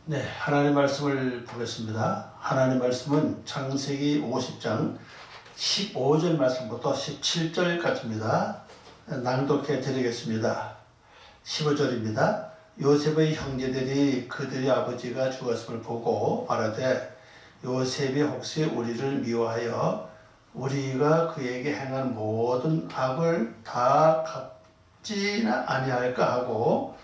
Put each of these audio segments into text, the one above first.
네, 하나님 말씀을 보겠습니다. 하나님 말씀은 창세기 50장 15절 말씀부터 17절까지입니다. 낭독해 드리겠습니다. 15절입니다. 요셉의 형제들이 그들의 아버지가 죽었음을 보고 말하되 요셉이 혹시 우리를 미워하여 우리가 그에게 행한 모든 악을 다 갚지나 아니할까 하고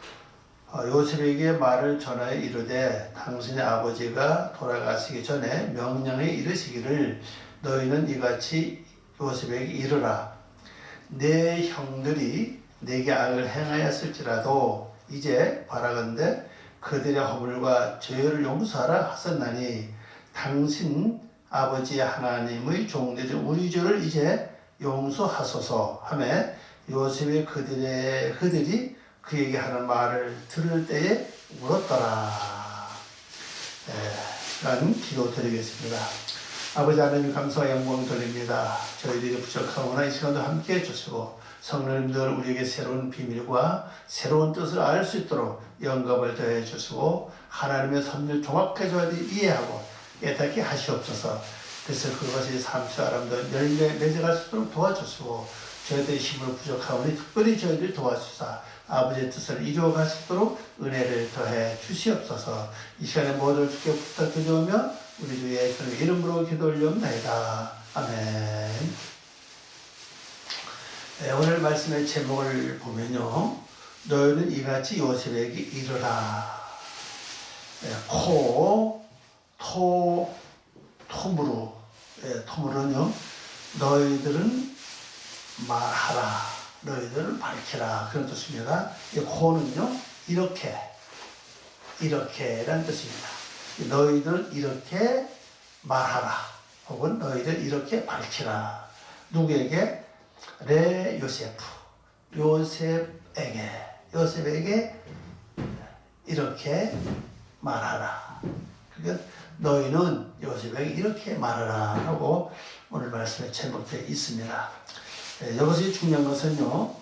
요셉에게 말을 전하여 이르되 당신의 아버지가 돌아가시기 전에 명령에 이르시기를 너희는 이같이 요셉에게 이르라. 내 형들이 내게 악을 행하였을지라도 이제 바라건대 그들의 허물과 죄를 용서하라 하셨나니 당신 아버지 하나님의 종들이 우리 죄를 이제 용서하소서 하며 요셉이 그들이 그에게 하는 말을 들을 때에 울었더라. 라는 기도 드리겠습니다. 아버지 하나님 감사와 영광 드립니다. 저희들이 부족하거나 이 시간도 함께 해주시고 성령님들 우리에게 새로운 비밀과 새로운 뜻을 알 수 있도록 영감을 더해 주시고 하나님의 섭리를 정확하게 이해하고 깨닫게 하시옵소서. 그래서 그것이 삶속 사람들 열매 맺어갈 수 있도록 도와주시고 저희들의 힘을 부족하오니 특별히 저희들을 도와주사 아버지의 뜻을 이루어갈 수 있도록 은혜를 더해 주시옵소서. 이 시간에 모두를 주께 부탁드리오며 우리 주 예수님의 이름으로 기도 올려옵나이다. 아멘. 오늘 말씀의 제목을 보면요, 너희는 이같이 요셉에게 이르라. 토무르는요, 너희들은 말하라, 너희들은 밝히라, 그런 뜻입니다. 코는요, 이렇게라는 뜻입니다. 너희들은 이렇게 말하라, 혹은 너희들 이렇게 밝히라. 누구에게? 레 요셉에게 이렇게 말하라. 그러니까 너희는 요셉에게 이렇게 말하라 하고 오늘 말씀에 제목되어 있습니다. 여기서 중요한 것은요,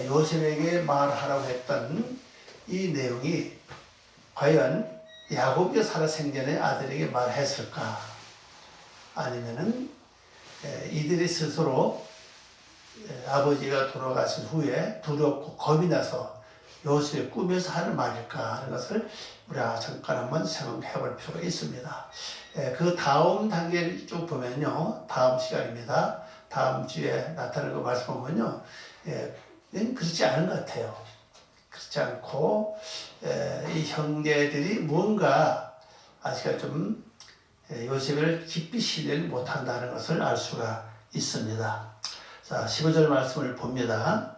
요셉에게 말하라고 했던 이 내용이 과연 야곱이 살아생전에 아들에게 말했을까? 아니면은 이들이 스스로 아버지가 돌아가신 후에 두렵고 겁이 나서 요셉의 꿈에서 하는 말일까 하는 것을 우리가 잠깐 한번 생각해 볼 필요가 있습니다. 그 다음 단계를 쭉 보면요, 다음 시간입니다. 다음 주에 나타나는 거 말씀 보면요, 그렇지 않은 것 같아요. 그렇지 않고 이 형제들이 뭔가 아직 좀 요셉을 깊이 신뢰를 못한다는 것을 알 수가 있습니다. 자, 15절 말씀을 봅니다.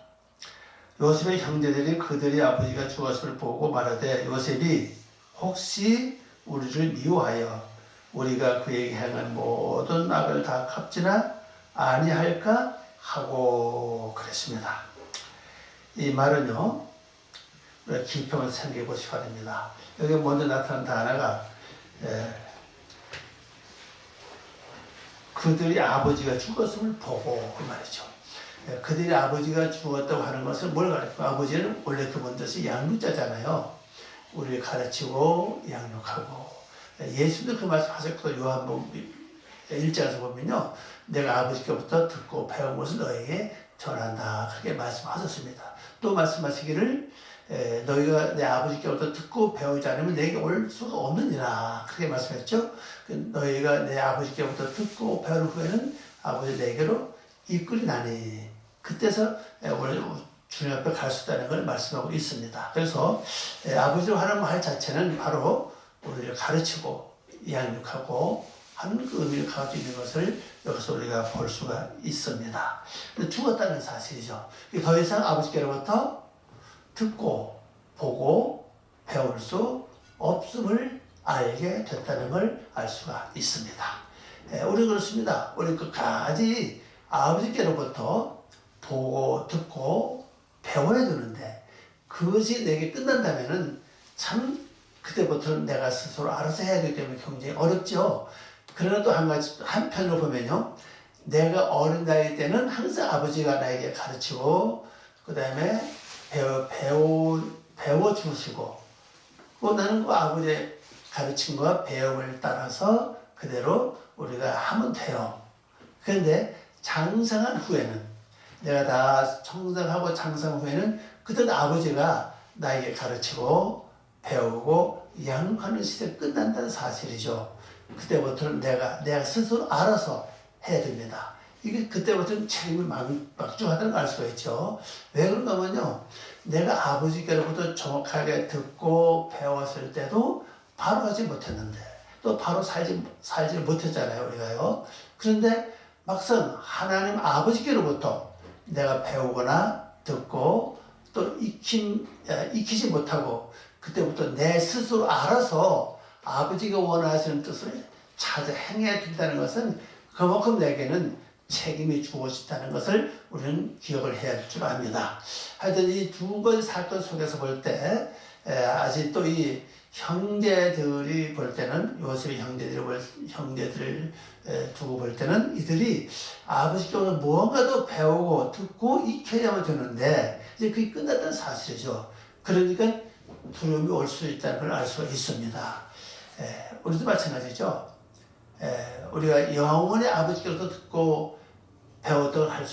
요셉의 형제들이 그들의 아버지가 죽었음을 보고 말하되 요셉이 혹시 우리를 미워하여 우리가 그에게 행한 모든 악을 다 갚지나 아니할까 하고 그랬습니다. 이 말은요, 우리가 기평을 생각해 보시기 바랍니다. 여기 먼저 나타난 단어가 그들이 아버지가 죽었음을 보고 그 말이죠. 그들이 아버지가 죽었다고 하는 것은 뭘 가르쳐요? 아버지는 원래 그분 뜻이 양육자잖아요. 우리를 가르치고 양육하고. 예수도 그 말씀 하셨고 요한복음 1장에서 보면요, 내가 아버지께부터 듣고 배운 것을 너에게 전한다, 그렇게 말씀하셨습니다. 또 말씀하시기를 너희가 내 아버지께부터 듣고 배우지 않으면 내게 올 수가 없느니라, 그렇게 말씀했죠. 너희가 내 아버지께부터 듣고 배운 후에는 아버지 내게로 이끌리나니, 그때서 주님 앞에 갈 수 있다는 걸 말씀하고 있습니다. 그래서 아버지로 하는 말 자체는 바로 우리를 가르치고 양육하고 하는 그 의미를 가지고 있는 것을 여기서 우리가 볼 수가 있습니다. 죽었다는 사실이죠. 더 이상 아버지께로부터 듣고 보고 배울 수 없음을 알게 됐다는 걸 알 수가 있습니다. 우리 그렇습니다. 우리 끝까지 아버지께로부터 보고 듣고 배워야 되는데 그것이 내게 끝난다면은 참 그때부터는 내가 스스로 알아서 해야 되기 때문에 굉장히 어렵죠. 그러나 또 한 가지, 한편으로 보면요, 내가 어린 나이 때는 항상 아버지가 나에게 가르치고 그 다음에 배워주시고 나는 그 아버지의 가르침과 배움을 따라서 그대로 우리가 하면 돼요. 그런데 장성한 후에는, 내가 다 성장하고 장성 후에는 그때 아버지가 나에게 가르치고 배우고 양육하는 시대 끝난다는 사실이죠. 그때부터는 내가 스스로 알아서 해야 됩니다. 이게 그때부터는 책임이 막중하다는 걸 알 수가 있죠. 왜 그런가 하면요, 내가 아버지께로부터 정확하게 듣고 배웠을 때도 바로 하지 못했는데, 또 바로 살지 못했잖아요, 우리가요. 그런데 막상 하나님 아버지께로부터 내가 배우거나 듣고 또 익히지 못하고, 그때부터 내 스스로 알아서 아버지가 원하시는 뜻을 찾아 행해야 된다는 것은 그만큼 내게는 책임이 주어진다는 것을 우리는 기억을 해야 될 줄 압니다. 하여튼 이 두 가지 사건 속에서 볼 때, 아직도 이 형제들이 볼 때는, 요셉의 형제들을 두고 볼 때는 이들이 아버지께로부터 무언가도 배우고 듣고 익혀야만 되는데, 이제 그게 끝났다는 사실이죠. 그러니까 두려움이 올 수 있다는 걸 알 수가 있습니다. 우리도 마찬가지죠. 우리가 영원히 아버지께로부터 듣고 배웠다고 할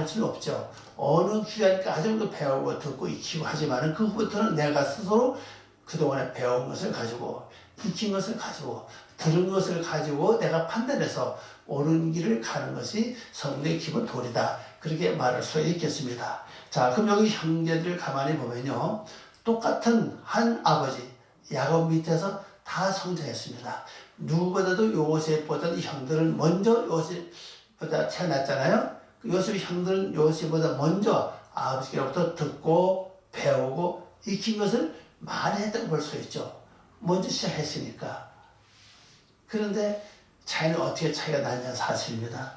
수는 없죠. 어느 기간까지도 배우고 듣고 익히고 하지만은 그 후부터는 내가 스스로 그동안에 배운 것을 가지고, 익힌 것을 가지고, 들은 것을 가지고 내가 판단해서 옳은 길을 가는 것이 성도의 기본 도리다. 그렇게 말할 수 있겠습니다. 자, 그럼 여기 형제들을 가만히 보면요, 똑같은 한 아버지 야곱 밑에서 다 성장했습니다. 누구보다도 요셉보다도 형들은 먼저 요셉보다 태어났잖아요. 요셉의 형들은 요셉보다 먼저 아버지께로부터 듣고 배우고 익힌 것을 많이 했다고 볼 수 있죠. 먼저 시작했으니까. 그런데 차이는 어떻게 차이가 나냐 사실입니다.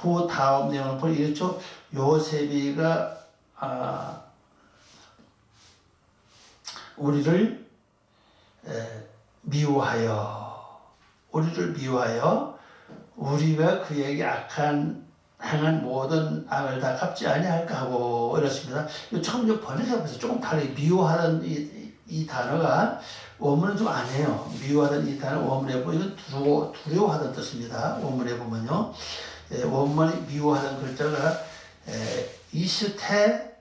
그 다음 내용을 보니 이렇죠. 요셉이가 우리를 미워하여 우리가 그에게 행한 모든 악을 다 갚지 아니할까 하고 이렇습니다. 처음 번역해보세요. 조금 다르게 미워하는 이 단어가 원문은 좀 아니에요. 미워하는 이 단어 원문에 보면 두려워하는 뜻입니다. 원문에 보면요, 원문이 미워하는 글자가 이스테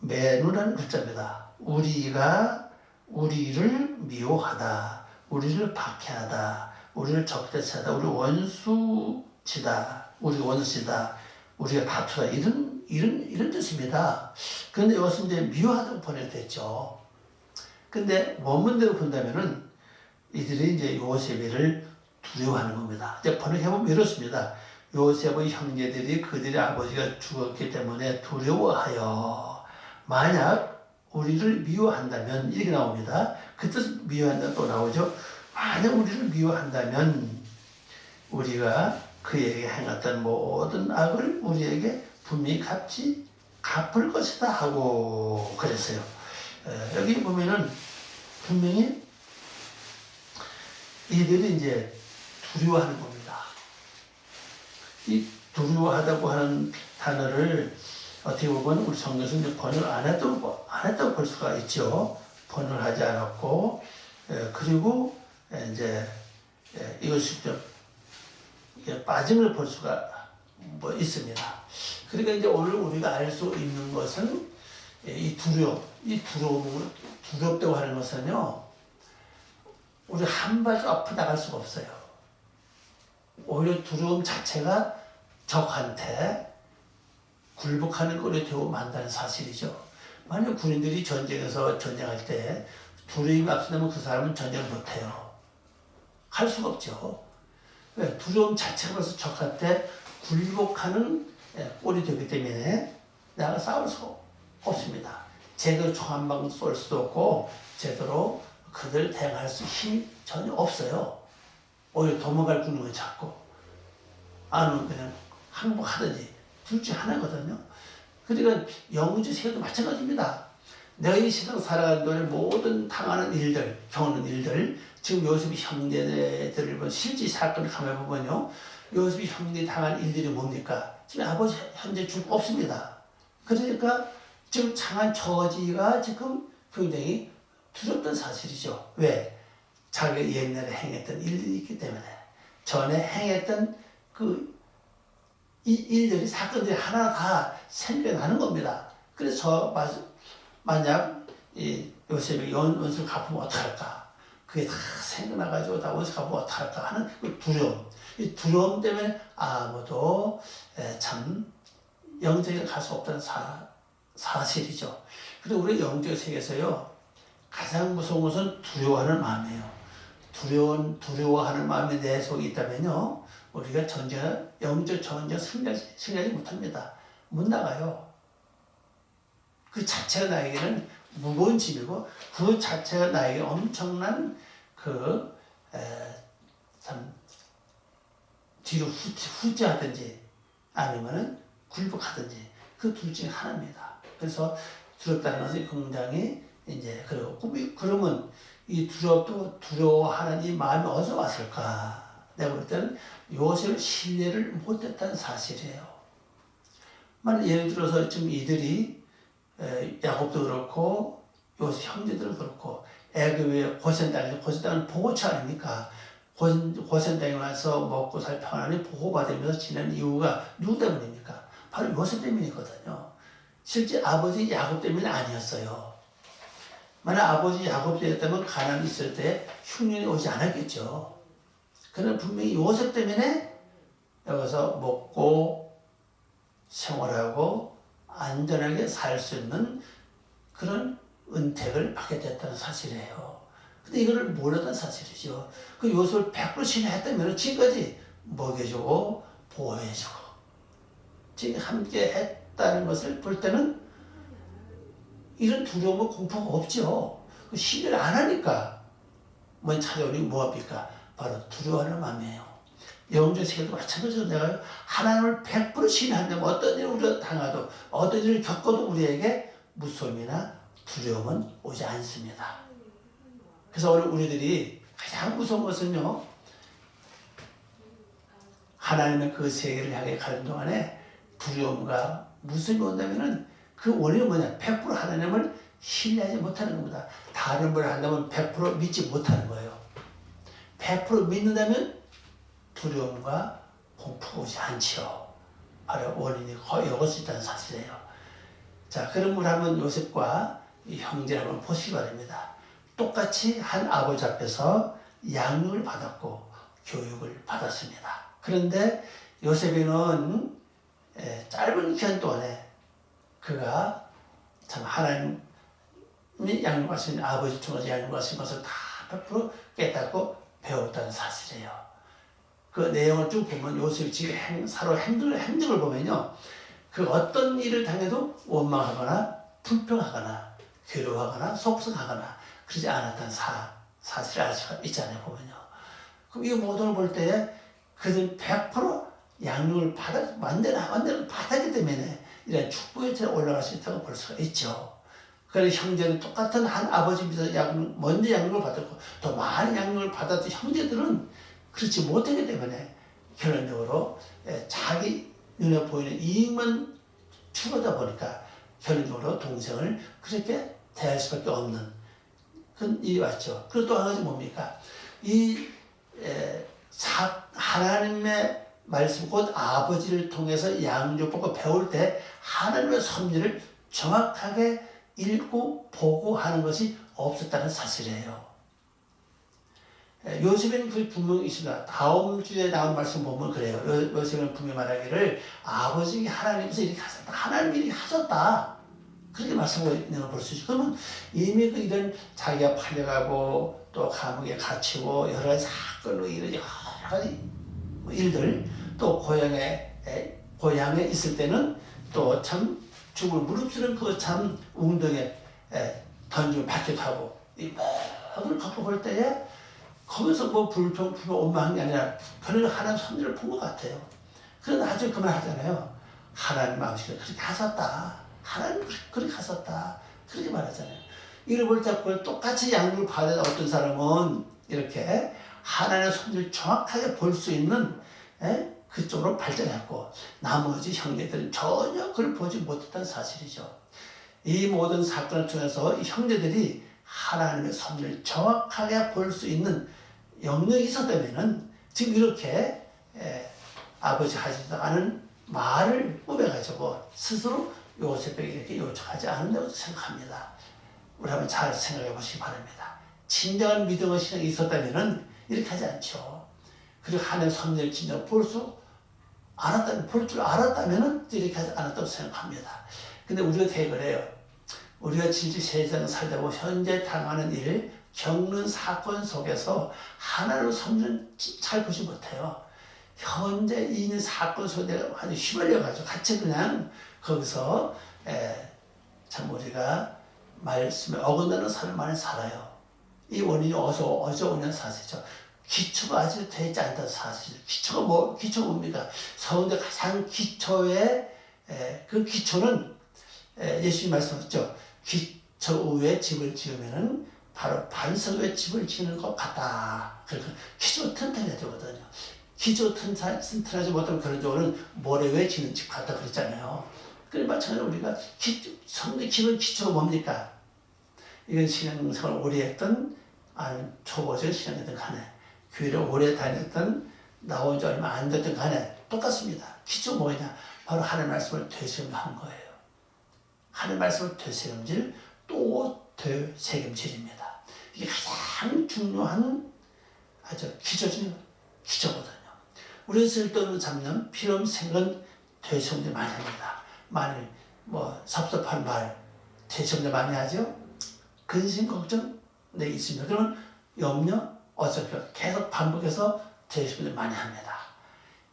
메누라는 글자입니다. 우리가 우리를 미워하다, 우리를 박해하다, 우리를 적대시하다, 우리 원수지다, 우리 원수다, 우리가 다투다, 이런 뜻입니다. 그런데 이것은 이제 미워하다고 번역됐죠. 근데 원문대로 본다면은 이들이 이제 요셉을 두려워하는 겁니다. 이제 번역해보면 이렇습니다. 요셉의 형제들이 그들의 아버지가 죽었기 때문에 두려워하여, 만약 우리를 미워한다면, 이렇게 나옵니다. 그 뜻 미워한다 또 나오죠. 만약 우리를 미워한다면 우리가 그에게 행했던 모든 악을 우리에게 분명히 갚을 것이다 하고 그랬어요. 여기 보면은 분명히 이들이 이제 두려워하는 겁니다. 이 두려워하다고 하는 단어를 어떻게 보면 우리 성경에서 이제 번역을 안 했다고 볼 수가 있죠. 번역을 하지 않았고, 그리고 이제 이것이 좀 빠진 걸 볼 수가 있습니다. 그러니까 이제 오늘 우리가 알 수 있는 것은 이 두렵다고 하는 것은요, 우리 한 발짝 앞으로 나갈 수가 없어요. 오히려 두려움 자체가 적한테 굴복하는 꼴이 되고 만다는 사실이죠. 만약 군인들이 전쟁에서 전쟁할 때 두려움이 앞선다면 그 사람은 전쟁을 못해요. 할 수가 없죠. 왜? 두려움 자체로서 적한테 굴복하는 꼴이 되기 때문에 내가 싸울 수가 없습니다. 제대로 총 한 방 쏠 수도 없고 제대로 그들 대응할 수 힘이 전혀 없어요. 오히려 도망갈 군능을 잡고 아니면 그냥 항복하든지 둘 중 하나거든요. 그러니까 영우주 세계도 마찬가지입니다. 내가 이 세상 살아가는 동안에 모든 당하는 일들, 겪는 일들, 지금 요셉이 형제들을 본 실제 사건을 가만히 보면요, 요셉이 형제들이 당한 일들이 뭡니까? 지금 아버지 현재 죽고 없습니다. 그러니까 지금 장한 처지가 지금 굉장히 두렵던 사실이죠. 왜? 자기가 옛날에 행했던 일들이 있기 때문에. 전에 행했던 그 일들이, 사건들이 하나 다 생겨나는 겁니다. 그래서 만약 요셉이 원수를 갚으면 어떡할까? 그게 다 생겨나가지고 다 원수 갚으면 어떡할까 하는 그 두려움. 이 두려움 때문에 아무도 참 영적에 갈 수 없다는 사실이죠. 그리고 우리 영적 세계에서요, 가장 무서운 것은 두려워하는 마음이에요. 두려워하는 마음이 내 속에 있다면요, 우리가 영적 전쟁 승리하지 못합니다. 못 나가요. 그 자체가 나에게는 무거운 짐이고, 그 자체가 나에게 엄청난 참 뒤로 후퇴하든지 아니면은 굴복하든지 그 둘 중에 하나입니다. 그래서 두렵다는 것은 굉장히 그러면 이 두려워하는 이 마음이 어디서 왔을까? 내가 볼 때는 요셉을 신뢰를 못했다는 사실이에요. 예를 들어서 지금 이들이 야곱도 그렇고 요셉 형제들은 그렇고 애굽의 고센 땅은 보호처 아닙니까? 고센 땅에 와서 먹고 살 평안히 보호받으면서 지내는 이유가 누구 때문입니까? 바로 요셉 때문이거든요. 실제 아버지 야곱 때문이 아니었어요. 만약 아버지 야곱 때였다면 가나안에 있을 때 흉년이 오지 않았겠죠. 그는 분명히 요셉 때문에 여기서 먹고 생활하고 안전하게 살 수 있는 그런 은택을 받게 됐다는 사실이에요. 근데 이거를 모르던 사실이죠. 그 요셉을 100% 신뢰했다면 지금까지 먹여주고 보호해주고 지금 함께 했다는 것을 볼 때는 이런 두려움과 공포가 없죠. 신뢰를 안 하니까 먼저 찾아오니 뭐합니까? 바로 두려워하는 마음이에요. 영적 세계도 마찬가지로 내가 하나님을 100% 신뢰한다면 어떤 일을 우리가 당하도 어떤 일을 겪어도 우리에게 무서움이나 두려움은 오지 않습니다. 그래서 오늘 우리들이 가장 무서운 것은요, 하나님의 그 세계를 향해 가는 동안에 두려움과 무서움이 온다면은 그 원인은 뭐냐? 100% 하나님을 신뢰하지 못하는 겁니다. 다른 분을 한다면 100% 믿지 못하는 거예요. 100% 믿는다면 두려움과 공포가 오지 않죠. 바로 원인이 거의 이것이 있다는 사실이에요. 자, 그럼 우리 한번 요셉과 이 형제를 한번 보시기 바랍니다. 똑같이 한 아버지 앞에서 양육을 받았고 교육을 받았습니다. 그런데 요셉이는 짧은 기간 동안에 그가 참 하나님이 양육하신 아버지 통해서 양육하신 것을 다 100% 깨닫고 배웠다는 사실이에요. 그 내용을 쭉 보면 요셉이 지금 서로 행적을 보면요, 그 어떤 일을 당해도 원망하거나 불평하거나 괴로워하거나 속상하거나 그러지 않았다는 사실을 알 수가 있잖아요, 보면요. 그럼 이 모든 걸 볼 때 그들은 100% 양육을 완전히 받았기 때문에 이런 축복의 틀에 올라갈 수 있다고 볼 수가 있죠. 그래서 형제는 똑같은 한 아버지 밑에서 먼저 양육을 받았고 더 많은 양육을 받았던 형제들은 그렇지 못하기 때문에 결론적으로 자기 눈에 보이는 이익만 추구하다 보니까 결론적으로 동생을 그렇게 대할 수밖에 없는 그런 일이 왔죠. 그리고 또 한 가지 뭡니까? 하나님의 말씀, 곧 아버지를 통해서 양육받고 배울 때 하나님의 섭리를 정확하게 읽고 보고 하는 것이 없었다는 사실이에요. 요셉은 그 분명히 있습니다. 다음 주에 나온 말씀 보면 그래요. 요셉은 분명히 말하기를 아버지 하나님께서 이렇게 하셨다. 하나님이 이렇게 하셨다. 그렇게 말씀하고 있는 걸 볼 수 있죠. 그러면 이미 이런 자기가 팔려가고 또 감옥에 갇히고 여러 가지 사건으로 이런 여러 가지 일들, 또 고향에 있을 때는 또 참 죽을 무릅쓰는 그 참 웅덩이에 던지고 받기도 하고 이 모든 걸 갖고 볼 때에 거기서 뭐 불평, 원망한 게 아니라 별로 하나님 섭리를 본 것 같아요. 그런데 아주 그 말 하잖아요. 하나님 아버지가 그렇게 하셨다. 하나님 그렇게 하셨다. 그렇게 말하잖아요. 이걸 볼 때 그걸 똑같이 양육을 받은 어떤 사람은 이렇게 하나님의 섭리를 정확하게 볼 수 있는 그쪽으로 발전했고 나머지 형제들은 전혀 그걸 보지 못했다는 사실이죠. 이 모든 사건을 통해서 이 형제들이 하나님의 섭리를 정확하게 볼 수 있는 영역이 있었다면은 지금 이렇게 아버지 하지도 않은 말을 꾸며가지고 스스로 요셉에게 이렇게 요청하지 않는다고 생각합니다. 우리 한번 잘 생각해 보시기 바랍니다. 진정한 믿음의 신앙이 있었다면은 이렇게 하지 않죠. 그리고 하나님의 섭리를 진정 볼 줄 알았다면은 이렇게 하지 않았다고 생각합니다. 근데 우리가 되게 그래요. 우리가 진짜 세상 살다 보면 현재 당하는 일, 겪는 사건 속에서 하나님의 섭리는 잘 보지 못해요. 현재 이 사건 속에 아주 휘말려가지고 같이 그냥 거기서 참 우리가 말씀에 어긋나는 삶을 많이 살아요. 이 원인이 어제 오는 사실이죠. 기초가 아직 되지 않다는 사실이죠. 기초가 뭡니까? 서운데 가장 기초의 그 기초는 예수님 말씀하셨죠. 기초 위에 집을 지으면은 바로 반석 위에 집을 지는 것 같다. 그러니까 기초가 튼튼해야 되거든요. 기초 튼튼하지 못하면 그런 쪽은 모래 위에 지는 집 같다 그랬잖아요. 그래 마찬가지로 우리가 성경 기초가 뭡니까? 이건 신앙생활 오래 했던 아니면 초보적 신앙이든 간에 교회를 오래 다녔던 나온 지 얼마 안 됐든 간에 똑같습니다. 기초 뭐냐? 바로 하나님의 말씀을 되새김하는 거예요. 하나님의 말씀을 되새김질 또 되새김질입니다. 이게 가장 중요한 아주 기초거든요. 우리 쓸데없는 잡념, 필요없는 생각은 되새김질 많이 합니다. 많이 섭섭한 말 되새김질 많이 하죠. 근심 걱정 내 있습니다. 그러면 염려 어차피 계속 반복해서 되새김질 많이 합니다.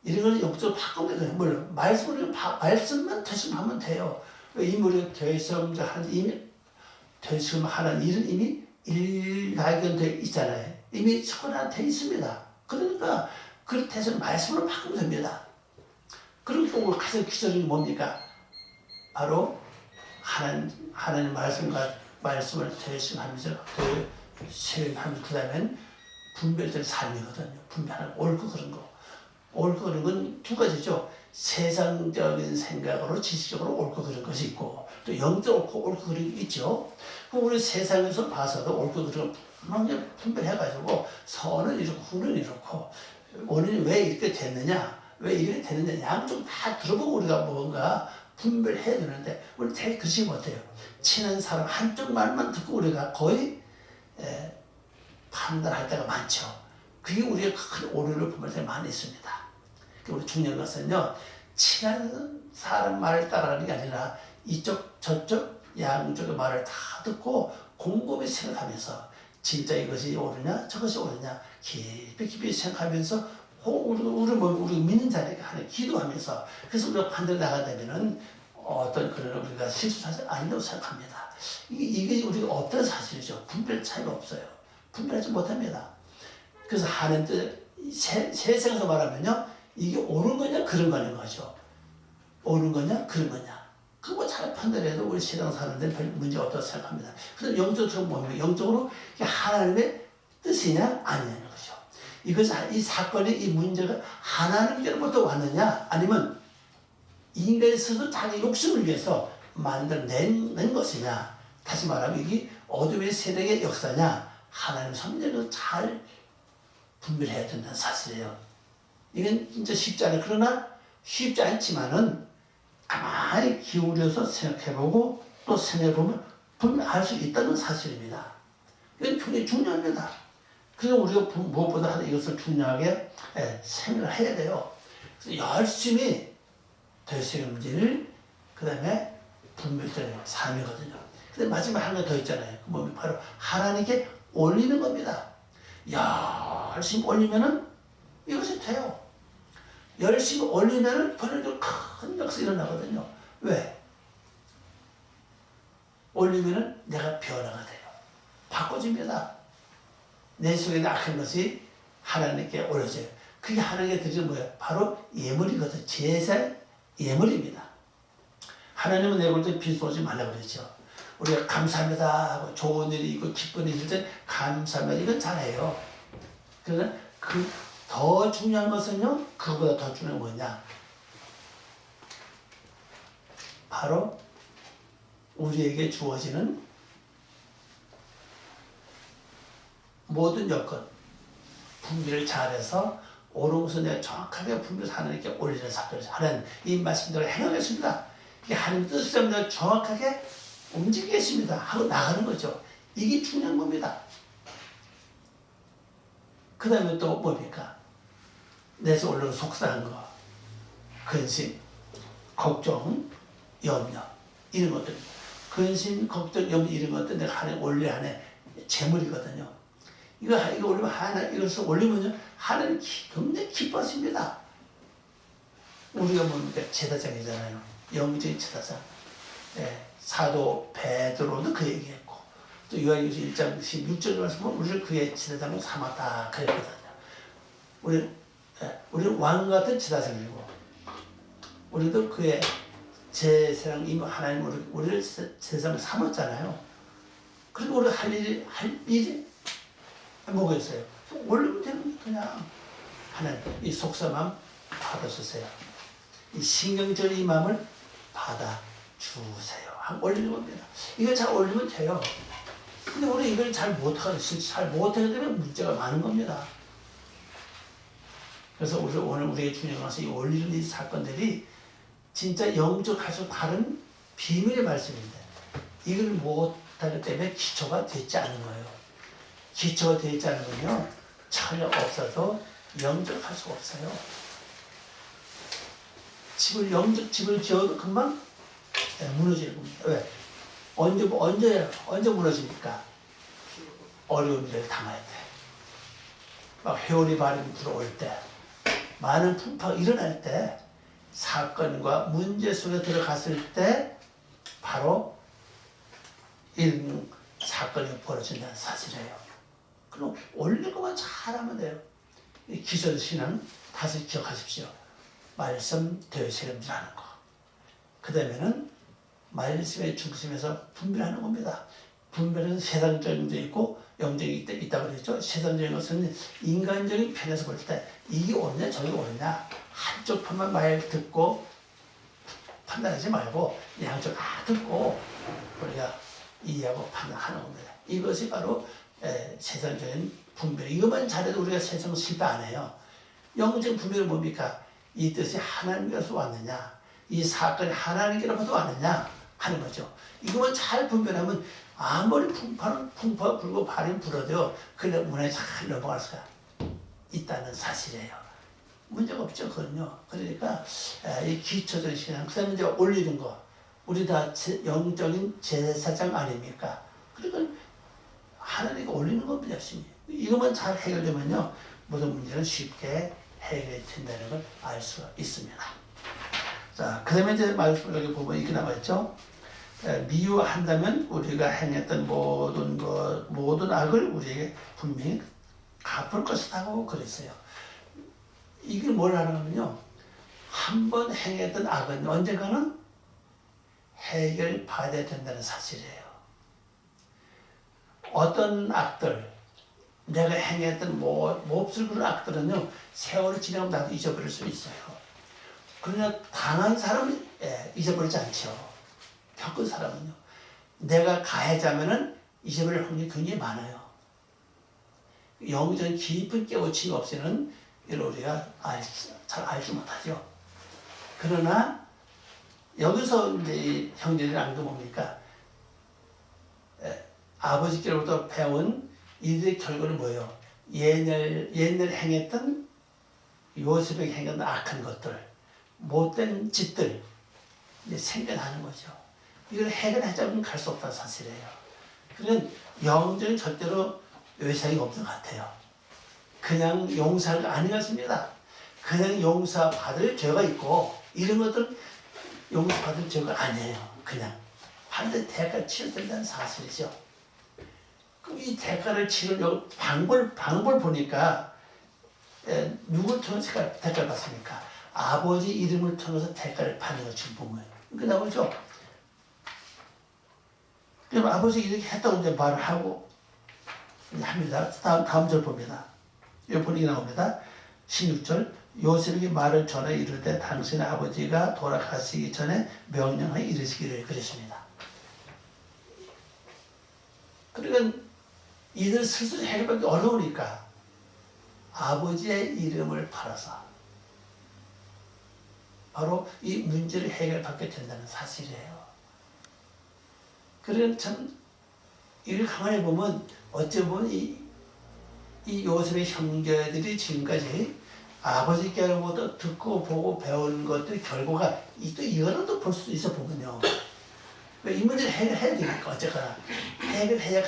이런 걸 영적으로 바꾸면 돼요. 물론 말씀만 되새김하면 돼요. 이미 우리가 되새김하는 일은 이미 일발견되어 있잖아요. 이미 습관화되어 있습니다. 그러니까 그 되새김 말씀으로 바꾸면 됩니다. 그리고 또 가장 기초적인 게 뭡니까? 바로 하나님 말씀을 되새김하면서 그 다음엔 분별될 삶이거든요. 분별하는 옳고 그른 거. 옳고 그른 건 두 가지죠. 세상적인 생각으로 지식적으로 옳고 그른 것이 있고 또 영적 옳고 그른 게 있죠. 우리 세상에서 봐서도 옳고 그른 걸 분별해가지고 선은 이렇고 후는 이렇고 원인이 왜 이렇게 됐느냐 왜 이렇게 됐느냐 양쪽 다 들어보고 우리가 뭔가 분별해야 되는데 우리 되게 그러지 못해요. 친한 사람 한쪽 말만 듣고 우리가 거의 판단할 때가 많죠. 그게 우리가 큰 오류를 범할 때가 많이 있습니다. 우리 중요한 것은요, 친한 사람 말을 따라가는 게 아니라 이쪽 저쪽 양쪽의 말을 다 듣고 곰곰이 생각하면서 진짜 이것이 옳으냐 저것이 옳으냐 깊이 생각하면서 우리 믿는 자에게 하는 기도하면서 그래서 우리가 판단을 나가다면은 어떤 그런 우리가 실수하지 않는다고 생각합니다. 이게 우리가 어떤 사실이죠. 분별 차이가 없어요. 분별하지 못합니다. 그래서 하는 세상에서 말하면요. 이게 옳은 거냐 그런 거냐는 거죠. 옳은 거냐 그런 거냐. 그거 잘 판단해도 우리 신앙 사는 데는 별 문제가 없다고 생각합니다. 그래서 영적으로 뭡니까? 영적으로 하나님의 뜻이냐 아니냐는 거죠. 이 사건이 이 문제가 하나님께로부터 왔느냐 아니면 인간이 스스로 자기 욕심을 위해서 만들어낸 것이냐. 다시 말하면 이게 어둠의 세력의 역사냐 하나님 섭리를 잘 분별해야 된다는 사실이에요. 이건 진짜 쉽지 않아요. 그러나 쉽지 않지만은 가만히 기울여서 생각해보고 또 생각해보면 분명히 알 수 있다는 사실입니다. 이건 굉장히 중요합니다. 그래서 우리가 무엇보다 이것을 중요하게 생각을 해야 돼요. 그래서 열심히 되새김질, 그 다음에 분별될 삶이거든요. 근데 마지막 하나 더 있잖아요. 그 몸이 바로 하나님께 올리는 겁니다. 열심히 올리면은 이것이 돼요. 열심히 올리면은 변화가 큰 역사 일어나거든요. 왜? 올리면은 내가 변화가 돼요. 바꿔집니다. 내 속에 악한 것이 하나님께 올려져요. 그게 하나님께 드리는 뭐예요? 바로 예물이거든요. 제사 예물입니다. 하나님은 내가 볼 때 빚어오지 말라고 그랬죠. 우리가 감사합니다 하고 좋은 일이 있고 기쁜 일이 있을 때 감사합니다. 이건 잘해요. 그러나 더 중요한 것은요, 그거보다 더 중요한 건 뭐냐? 바로 우리에게 주어지는 모든 여건 분별을 잘해서 오른손에 정확하게 분별해서 하나님께 올리는 사건을 하는 이 말씀대로 행하겠습니다. 이게 하나님 뜻을 정확하게 움직이겠습니다 하고 나가는 거죠. 이게 중요한 겁니다. 그 다음에 또 뭡니까? 내서 올라오는 속상한 거, 근심, 걱정, 염려 이런 것들, 근심, 걱정, 염려 이런 것들 내가 하나님 올려 하는 재물이거든요. 이거 올리면 이것을 올리면요 하나님 굉장히 기뻐하십니다. 우리가 뭡니까? 제사장이잖아요. 영적인 제사장. 예, 사도 베드로도 그 얘기했고 또 요한일서 1장 16절에 말씀은 우리를 그의 제사장으로 삼았다 그랬거든요. 우리는 왕 같은 제사장이고 우리도 그의 제사장 하나님 우리를 제사장으로 삼았잖아요. 그리고 우리가 할 일이 뭐겠어요? 올리면 되는 그냥 하나님 이 속상함 받아주세요. 이 신경절의 이 마음을 받아주세요. 올리는 겁니다. 이걸 잘 올리면 돼요. 근데 우리 이걸 잘 못하게 되면 문제가 많은 겁니다. 그래서 오늘 우리의 주님에 와서 이 올리는 이 사건들이 진짜 영적 가서 다른 비밀의 말씀인데 이걸 못하기 때문에 기초가 되지 않은 거예요. 기초가 되지 않으면요 전혀 없어도 영적할 수가 없어요. 영적 집을 지어도 금방 무너지는 겁니다. 왜? 언제 무너집니까? 어려운 일을 당할 때, 막 회오리 바람이 불어올 때, 많은 풍파가 일어날 때, 사건과 문제 속에 들어갔을 때 바로 이런 사건이 벌어진다는 사실이에요. 그럼 올릴 것만 잘하면 돼요. 이 기존신앙 다시 기억하십시오. 말씀 되새김질하는 거. 그 다음에는 말씀의 중심에서 분별하는 겁니다. 분별은 세상적인 게 있고 영적이 있다고 그랬죠. 세상적인 것은 인간적인 편에서 볼 때 이게 옳냐 저게 옳냐 한쪽 편만 말 듣고 판단하지 말고 양쪽 다 듣고 우리가 이해하고 판단하는 겁니다. 이것이 바로 세상적인 분별. 이것만 잘해도 우리가 세상 실패 안 해요. 영적인 분별은 뭡니까? 이 뜻이 하나님께서 왔느냐, 이 사건이 하나님께로부터 왔느냐 하는 거죠. 이것만 잘 분별하면 아무리 풍파가 불고 바람이 불어도 그래 문에 잘 넘어갈 수가 있다는 사실이에요. 문제가 없죠, 그건요. 그러니까 이 기초적인 신앙, 그 다음에 이제 올리는 거, 우리 다 영적인 제사장 아닙니까? 그러니까 하나님께 올리는 겁니다, 열심히. 이것만 잘 해결되면요, 모든 문제는 쉽게 해결이 된다는 걸 알 수가 있습니다. 자, 그 다음에 이제 말씀을 여기 보면 이렇게 나와있죠. 미워한다면 우리가 행했던 모든 악을 우리에게 분명히 갚을 것이라고 그랬어요. 이게 뭘 하냐면요, 한 번 행했던 악은 언젠가는 해결받아야 된다는 사실이에요. 어떤 악들, 내가 행했던 몹쓸 그런 악들은요, 세월이 지나면 나도 잊어버릴 수 있어요. 그러나 당한 사람은 잊어버리지 않죠. 겪은 사람은요. 내가 가해자면은 잊어버릴 확률이 굉장히 많아요. 영적인 깊은 깨우침이 없이는 이걸 우리가 잘 알지 못하죠. 그러나 여기서 이제 형제들이 안 그 뭡니까? 아버지께로부터 배운 이들의 결과는 뭐예요? 옛날 행했던 요셉에게 행했던 악한 것들, 못된 짓들 이제 생겨나는 거죠. 이걸 해결하자면 갈 수 없다는 사실이에요. 그러면 영적인 절대로 외상이 없는 것 같아요. 그냥 용서가 아니었습니다. 그냥 용서받을 죄가 있고 이런 것들 용서받을 죄가 아니에요. 그냥 반드시 대가를 치러야 된다는 사실이죠. 그럼 이 대가를 치르려고 방법을 보니까 누굴 통해서 대가를 받습니까? 아버지 이름을 통해서 대가를 받는 걸 지금 보면 이렇게 나오죠. 그럼 아버지 이렇게 했다고 이제 말을 하고 합니다. 다음 절 봅니다. 여기 보니까 나옵니다. 16절 요셉에게 말을 전해 이르되 당신의 아버지가 돌아가시기 전에 명령하여 이르시기를 그랬습니다. 그러니까 이들 스스로 해결받기 어려우니까 아버지의 이름을 팔아서 바로 이 문제를 해결받게 된다는 사실이에요. 그래서 참 이를 가만히 보면 어찌 보면 이 요셉의 형제들이 지금까지 아버지께로부터 듣고 보고 배운 것들 결과가 또 이거라도 볼 수 있어 보면요. 이 문제를 해결해야 되니까 어쨌거나 해결해야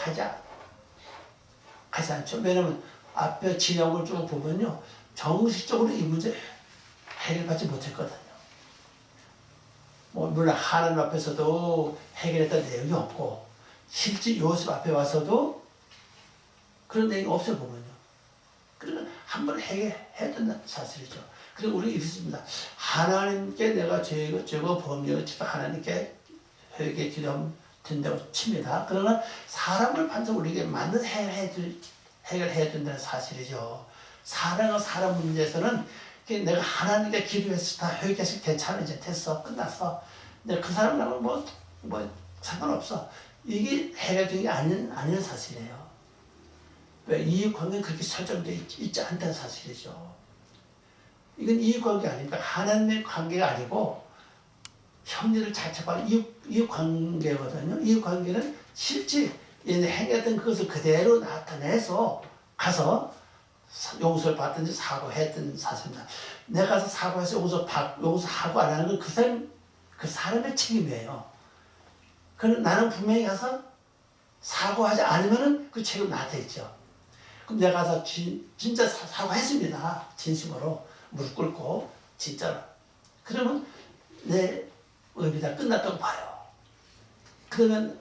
가지 않죠. 왜냐면 앞에 진영을 쭉 보면요. 정식적으로 이 문제 해결받지 못했거든요. 뭐 물론 하나님 앞에서도 해결했던 내용이 없고 실제 요셉 앞에 와서도 그런 내용이 없어 보면요. 그러니까 한번 해결해야 된다는 사실이죠. 그리고 우리 이렇습니다. 하나님께 내가 죄고 범죄를 치도 하나님께 회개 기도하면 된다고 칩니다. 그러나 사람을 반드시 우리에게 만나서 해결해야 된다는 사실이죠. 사람과 사람 문제에서는 내가 하나님께 기도해서 다 회개해서 괜찮은지 됐어. 끝났어. 내가 그 사람하고 뭐 상관없어. 이게 해결된 게 아닌 사실이에요. 왜? 이익관계는 그렇게 설정되어 있지 않다는 사실이죠. 이건 이익관계 아닙니까? 하나님의 관계가 아니고 형제를 자체가 이익관계거든요. 이익관계는 실제 얘네 행했던 그것을 그대로 나타내서 가서 용서를 받든지 사과했던 사실입니다. 내가 가서 사과해서 용서하고 안 하는 건 그 사람의 책임이에요. 그럼 나는 분명히 가서 사과하지 않으면 그 책임 나한테 있죠. 그럼 내가 가서 진짜 사과했습니다. 진심으로 무릎 꿇고 진짜로. 그러면 내 의미 다 끝났다고 봐요. 그러면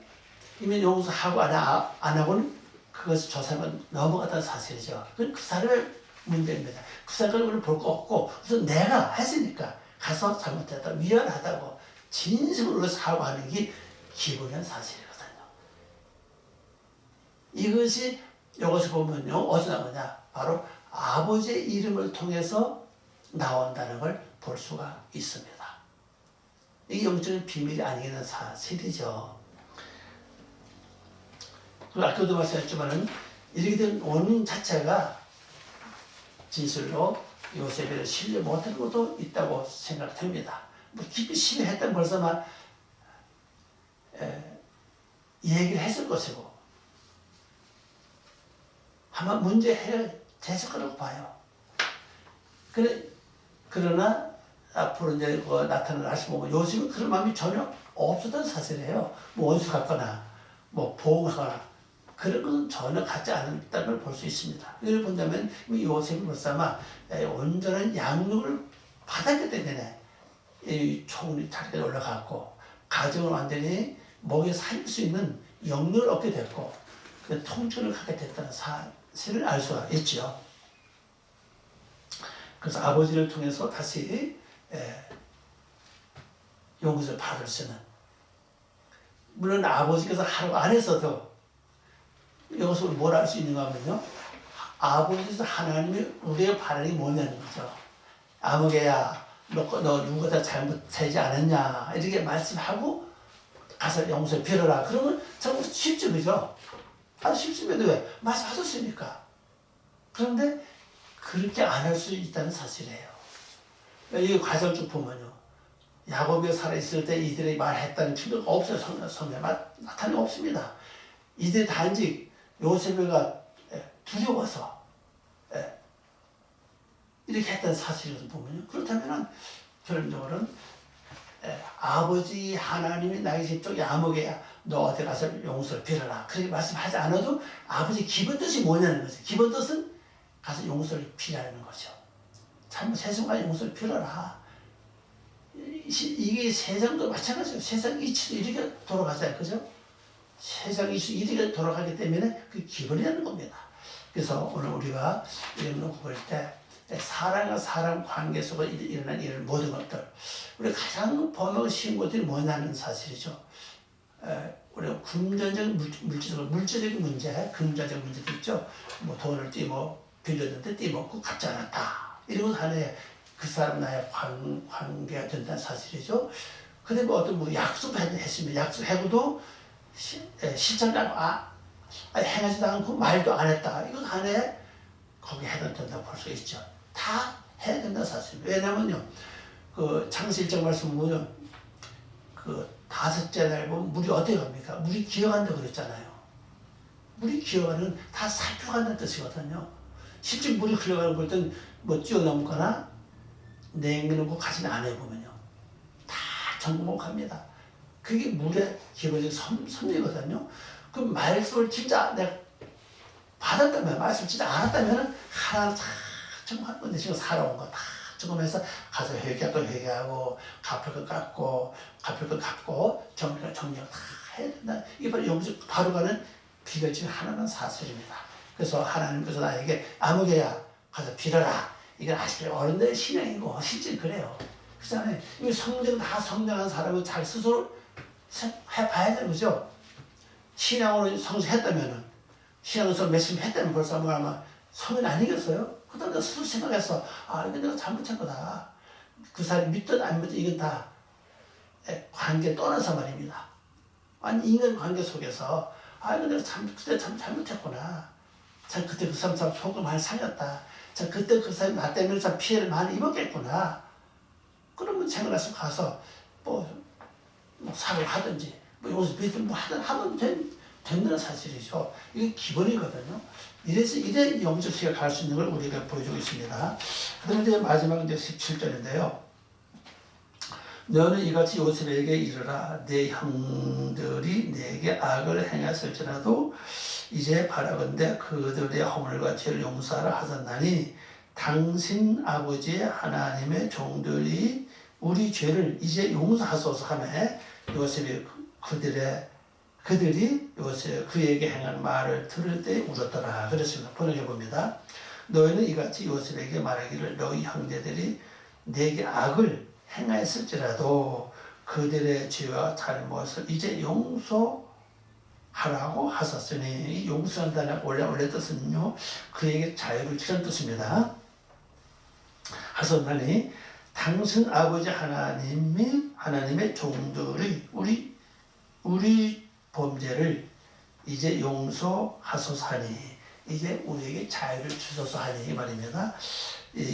이미 용서하고 안 하고는 그것을 저 사람은 넘어갔다는 사실이죠. 그건 그 사람의 문제입니다. 그 사람을 볼 거 없고 우선 내가 했으니까 가서 잘못했다 미안하다고 진심으로 사과하는 게 기본인 사실이거든요. 이것이 이것을 보면요. 어디서 나오냐? 바로 아버지의 이름을 통해서 나온다는 걸 볼 수가 있습니다. 이게 영적인 비밀이 아니라는 사실이죠. 그리고 아까도 말씀했지만은 이렇게 된 원인 자체가 진실로 요셉을 신뢰 못하는 것도 있다고 생각됩니다. 뭐 깊이 신뢰했다면 벌써 막 얘기를 했을 것이고 아마 문제 해결됐을 거라고 봐요. 그러나 앞으로 이제 나타나는 날씨 보면 요즘은 그런 마음이 전혀 없었던 사실이에요. 뭐 원수 같거나 뭐 보호하거나 그런 것은 전혀 갖지 않았다는 걸 볼 수 있습니다. 이걸 본다면 요셉이 벌써 온전한 양육을 받았기 때문에 이 총리 자리에 올라갔고 가정을 완전히 목에 살릴 수 있는 영역을 얻게 됐고 그 통치를 하게 됐다는 사실을 알 수가 있죠. 그래서 아버지를 통해서 다시 용서를 받을 수 있는, 물론 아버지께서 하라고 안 했어도 여기서 뭘 할 수 있는가 하면요, 아버지께서 하나님이 우리의 바람이 뭐냐는 거죠. 아무개야 너 누구보다 잘못하지 않았냐 이렇게 말씀하고 가서 용서 빌어라. 그러면 참 쉽죠, 그죠? 아주 쉽습니다. 왜? 말씀하셨으니까. 그런데 그렇게 안 할 수 있다는 사실이에요. 이 과정 쭉 보면요, 야곱이 살아있을 때 이들이 말했다는 증거가 없어요. 성경에 나타나는 없습니다. 이들이 단지 요셉이가 두려워서 이렇게 했다는 사실을 보면요, 그렇다면 결론적으로는 아버지 하나님이 나에게 직접 야목에야 너 어디 가서 용서를 빌어라 그렇게 말씀하지 않아도 아버지 기본 뜻이 뭐냐는 거죠. 기본 뜻은 가서 용서를 빌라는 거죠. 잘못해서 용서를 빌어라. 이게 세상도 마찬가지예요. 세상 이치도 이렇게 돌아가잖아요. 그죠? 세상 이치 이렇게 돌아가기 때문에 그 기본이라는 겁니다. 그래서 오늘 우리가 이런 거 볼 때 사람과 사람 관계 속에 일어난 이런 모든 것들, 우리 가장 범하기 쉬운 것들이 뭐냐는 사실이죠. 우리가 금전적, 물질적인 문제, 금전적 문제도 있죠. 뭐 돈을 빌렸는데 떼먹고 갚지 않았다. 이런 것 하나에 그 사람 나의 관계가 된다는 사실이죠. 근데 어떤 약속했으면 약속하고도 실천을 아니, 행하지도 않고 말도 안 했다. 이건 안에 거기 해도 된다고 볼 수 있죠. 다 해야 된다 사실. 왜냐면요, 그 창세 1장 말씀 보면 그 다섯째 날 보면 물이 어떻게 갑니까? 물이 기어간다고 그랬잖아요. 물이 기어가는 다 살펴간다는 뜻이거든요. 실제 물이 흘러가는 걸 땐 뭐 뛰어넘거나 냉기는 거 가진 안 해보면요. 다 정복합니다. 그게 물의 기본적인 섭리거든요. 그 말씀을 진짜 내가 받았다면, 말씀 진짜 알았다면 하나는 다 정말 건데 지금 살아온 거 다 정하면서 가서 회개할 거 회개하고 갚을 거 갚고 갚을 거 갚고 정리할 다 해야 된다. 이게 바로 영적 바로 가는 비결 중 하나는 사실입니다. 그래서 하나님께서 나에게 아무개야 가서 빌어라. 이건 아시죠? 어른들의 신앙이고 실제 그래요. 그렇잖아요. 이 성경 다 성장한 사람은 잘 스스로 해봐야 되는 거죠. 신앙으로 성숙했다면은 신앙에서 열심히 했다면 벌써 뭐 아마 성인 아니겠어요? 그 다음에 스스로 생각해서 아 이건 내가 잘못한 거다. 그 사람이 믿든 안 믿든 이건 다 관계 떠나서 말입니다. 아니 인간 관계 속에서 아 이거 내가 그때 참 잘못했구나. 참 그때 그 사람 속을 많이 살렸다. 자, 그때 그 사람이 나 때문에 참 피해를 많이 입었겠구나. 그러면 생각해서 가서 뭐 사과를 하든지 뭐 여기서 믿든 뭐 하면 된다는 사실이죠. 이게 기본이거든요. 이래 영적 시가 갈 수 있는 걸 우리가 보여주고 있습니다. 그다음에 이제 마지막 이제 17절인데요. 너는 이같이 요셉에게 이르라. 내 형들이 내게 악을 행했을지라도 이제 바라건대 그들의 허물과 죄를 용서하라 하셨나니 당신 아버지의 하나님의 종들이 우리 죄를 이제 용서하소서 하며 요셉이 그들이 요셉 그에게 행한 말을 들을 때 울었더라. 그렇습니다. 번역해 봅니다. 너희는 이같이 요셉에게 말하기를 너희 형제들이 내게 악을 행하였을지라도 그들의 죄와 잘못을 이제 용서하라고 하셨으니 이 용서한다는 원래 뜻은요 그에게 자유를 주는 뜻입니다. 하셨나니 당신 아버지 하나님의 종들이 우리 범죄를 이제 용서하소서 하니 이제 우리에게 자유를 주소서 하니 이 말입니다.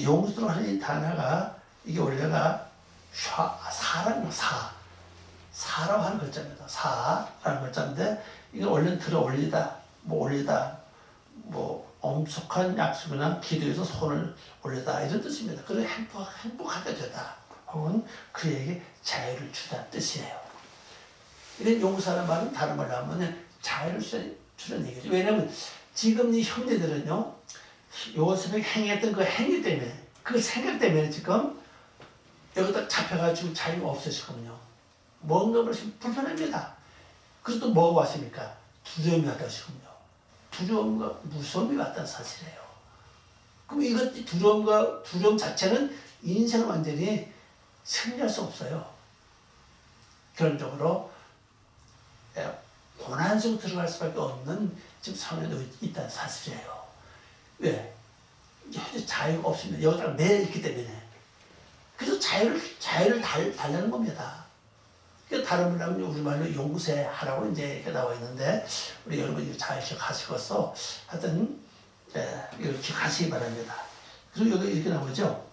용서하는 이 단어가 이게 원래가 사라고 하는 글자입니다. 사라는 글자인데 이게 원래는 들어 올리다, 엄숙한 약속이나 기도에서 손을 올리다 이런 뜻입니다. 그래 행복하게 되다 혹은 그에게 자유를 주다 뜻이에요. 이런 용서라는 말은 다른 말로 하면 자유를 주는 얘기죠. 왜냐하면 지금 이 형제들은요 요셉이 행했던 그 행위 때문에 그 생각 때문에 지금 여기다 잡혀가지고 자유가 없으시거든요. 뭔가 불편합니다. 그래서 또 뭐가 왔습니까? 두려움이 왔다시군요. 두려움과 무서움이 왔다는 사실이에요. 그럼 이것 두려움 자체는 인생을 완전히 승리할 수 없어요. 결론적으로 고난 속으로 들어갈 수밖에 없는 지금 상황에 있다는 사실이에요. 왜? 현재 자유가 없으면 여기다가 매여 있기 때문에. 그래서 자유를 달라는 겁니다. 다른 말로 하면 우리말로 용서하라고 이제 이렇게 나와 있는데, 우리 여러분 이거 잘 기억하시고서 하여튼, 이걸 기억하시기 바랍니다. 그리고 여기 이렇게 나오죠.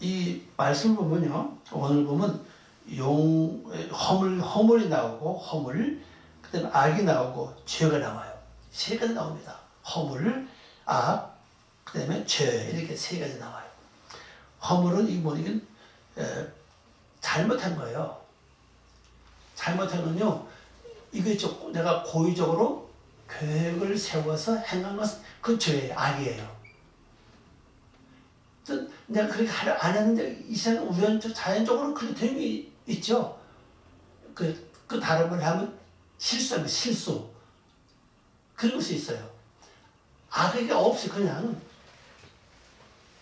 이 말씀을 보면요. 오늘 보면 허물이 나오고, 그 다음에 악이 나오고, 죄가 나와요. 세 가지 나옵니다. 허물, 악, 그 다음에 죄, 이렇게 세 가지 나와요. 허물은 이게 잘못한 거예요. 잘못한 건요, 이거 내가 고의적으로 계획을 세워서 행한 것은 그 죄예요, 악이에요. 내가 그렇게 안 했는데 이상 우연적 자연적으로 그렇게 된 게 있죠. 그 다른 말 하면 실수하면 실수 그런 것이 있어요. 악이 없이 그냥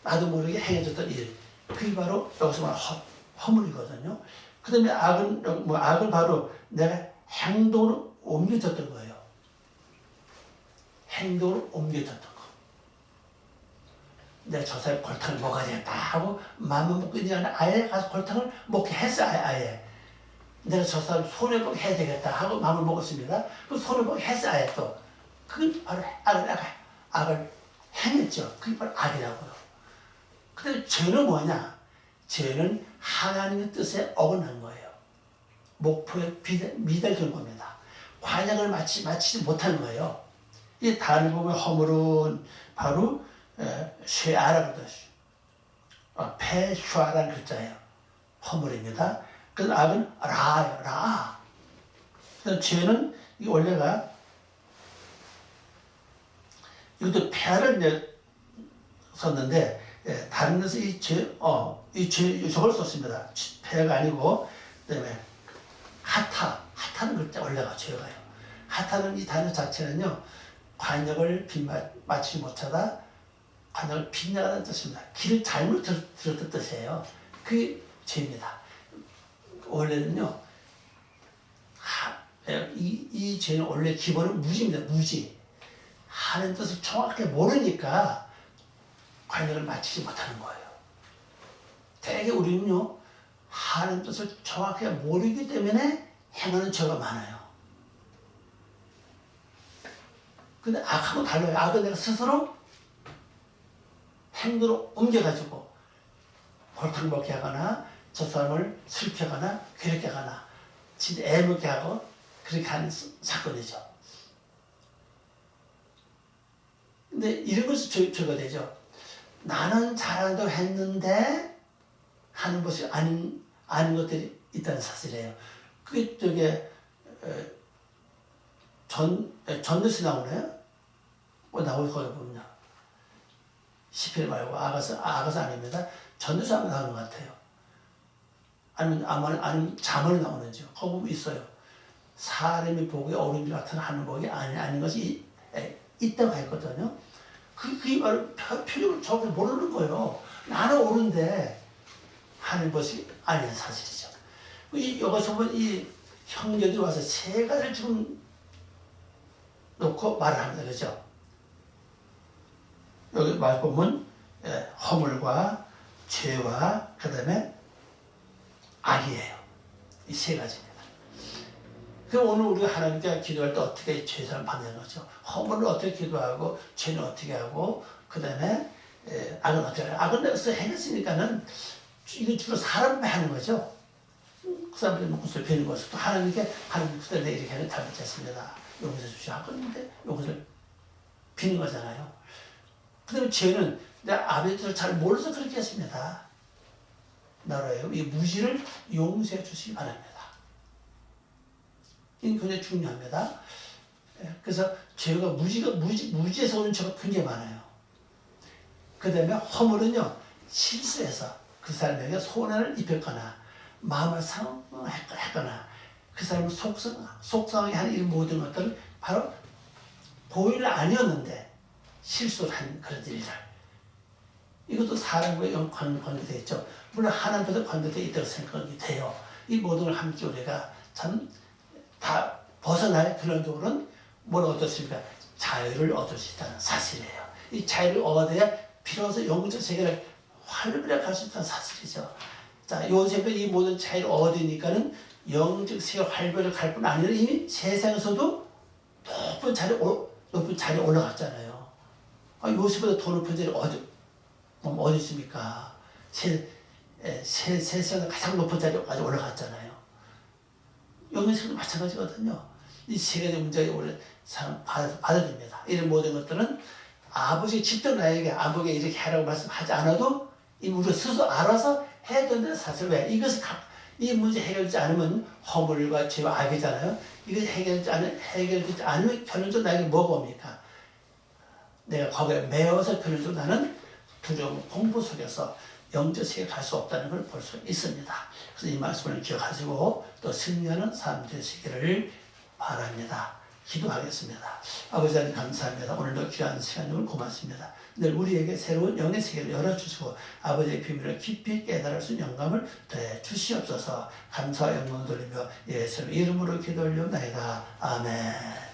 나도 모르게 행해졌던 일, 그게 바로 여기서 말하는 허물이거든요. 그 다음에 악은 바로 내가 행동으로 옮겨졌던 거예요. 행동으로 옮겨졌던 거. 내가 저 사람이 골탕을 먹어야겠다 하고 마음을 먹고 그냥 아예 가서 골탕을 먹게 했어요. 아예. 내가 저 사람 손해보게 해야 되겠다 하고 마음을 먹었습니다. 그 손해보게 했어야 또. 그건 바로 악을 행했죠. 그게 바로 악이라고요. 근데 죄는 뭐냐? 죄는 하나님의 뜻에 어긋난 거예요. 목표에 미달된 겁니다. 관역을 마치지 못하는 거예요. 이 단을 보면 허물은 바로 쇠아라고 그러죠. 폐쇠아라는 글자예요. 허물입니다. 그래서 악은 라예요. 라. 그래서 죄는 이 원래가 이것도 폐를 이제 썼는데 다른 데서 이 죄 저걸 썼습니다. 폐가 아니고 그다음에 하타는 글자 원래가 죄가요. 하타는 이 단어 자체는요 관역을 마치지 못하다 관역을 빗나가는 뜻입니다. 길을 잘못 들었던 뜻이에요. 그게 죄입니다. 원래는요 이 죄는 원래 기본은 무지입니다. 무지. 하는 뜻을 정확하게 모르니까 관역을 마치지 못하는 거예요. 대개 우리는요 하는 뜻을 정확하게 모르기 때문에 행하는 죄가 많아요. 근데 악하고 달라요. 악은 내가 스스로 행동으로 옮겨가지고 골탕 먹게 하거나 저 사람을 슬프게 하거나 괴롭게 하거나 진짜 애먹게 하고 그렇게 하는 사건이죠. 근데 이런 것이 죄가 되죠. 나는 잘한다고 했는데 하는 것이 아닌 것들이 있다는 사실이에요. 그게 저게 전도시 나오나요? 나올 거예요 보면요. 시편 말고 아가서 아닙니다. 전도시 한번 나오는 것 같아요. 아니면 잠언이 나오는지요. 거기 있어요. 사람이 보기에 어른이 같은 하는 복이 아닌 것이 있다고 했거든요. 그게 바로 표적을 정확히 모르는 거예요. 나는 옳은데 하는 것이 아닌 사실이죠. 여기서 보면 이 형제들이 와서 세 가지를 지금 놓고 말을 합니다. 그죠? 여기 말 보면 허물과 죄와 그 다음에 악이에요. 이 세 가지입니다. 그럼 오늘 우리가 하나님께 기도할 때 어떻게 죄사함 받는 거죠? 허물을 어떻게 기도하고 죄는 어떻게 하고 그 다음에 악은 어떻게 하고 악은 내가 행했으니까는 이건 주로 사람만 하는 거죠. 그 사람들이 목숨을 베는 것을 또 하나님께 하나님 그때 내 이렇게 하는 잘못했습니다. 용서해 주시오 하겠는데 용서를 비는 거잖아요. 그 다음에 죄는 내 아버지 뜻을 잘 몰라서 그렇게 했습니다. 나라예요. 이 무지를 용서해 주시기 바랍니다. 이게 굉장히 중요합니다. 그래서 죄가 무지에서 오는 죄가 굉장히 많아요. 그 다음에 허물은요, 실수해서 그 사람에게 손해를 입혔거나, 마음을 상했거나, 그 사람을 속상하게 하는 이 모든 것들은 바로 고의는 아니었는데, 실수를 한 그런 일들. 이것도 사람과 관계되어 있죠. 물론 하나님께서 관계되어 있다고 생각이 돼요. 이 모든 걸 함께 우리가 참 다 벗어나야 근원적으로는 뭘 얻었습니까? 자유를 얻을 수 있다는 사실이에요. 이 자유를 얻어야 비로소 영적 세계를 활발하게 갈 수 있다는 사실이죠. 자, 요셉은 이 모든 자유를 얻으니까는 영적 세계 활발하게 갈 뿐 아니라 이미 세상에서도 높은 자리에 올라갔잖아요. 요셉보다 더 높은 자리 어디 있습니까? 세상에 가장 높은 자리까지 올라갔잖아요. 영적세계도 마찬가지거든요. 이 세 가지 문제가 우리 사람 받아줍니다. 이런 모든 것들은 아버지 직접 나에게 아버지가 이렇게 하라고 말씀하지 않아도 이미 우리가 스스로 알아서 해야 된다는 사실. 왜? 이 문제 해결되지 않으면 허물과 죄와 악이잖아요. 이것이 해결되지 않으면 결론적으로 나에게 뭐가 옵니까? 내가 거기에 매여서 결론적으로 나는 두려움, 공부 속에서 영적 세계에 갈 수 없다는 걸 볼 수 있습니다. 그래서 이 말씀을 기억하시고 또 승리하는 삶 되시기를 바랍니다. 기도하겠습니다. 아버지 하나님 감사합니다. 오늘도 귀한 시간을 고맙습니다. 늘 우리에게 새로운 영의 세계를 열어주시고 아버지의 비밀을 깊이 깨달을 수 있는 영감을 더해 주시옵소서. 감사와 영광을 돌리며 예수의 이름으로 기도 올려옵나이다. 아멘.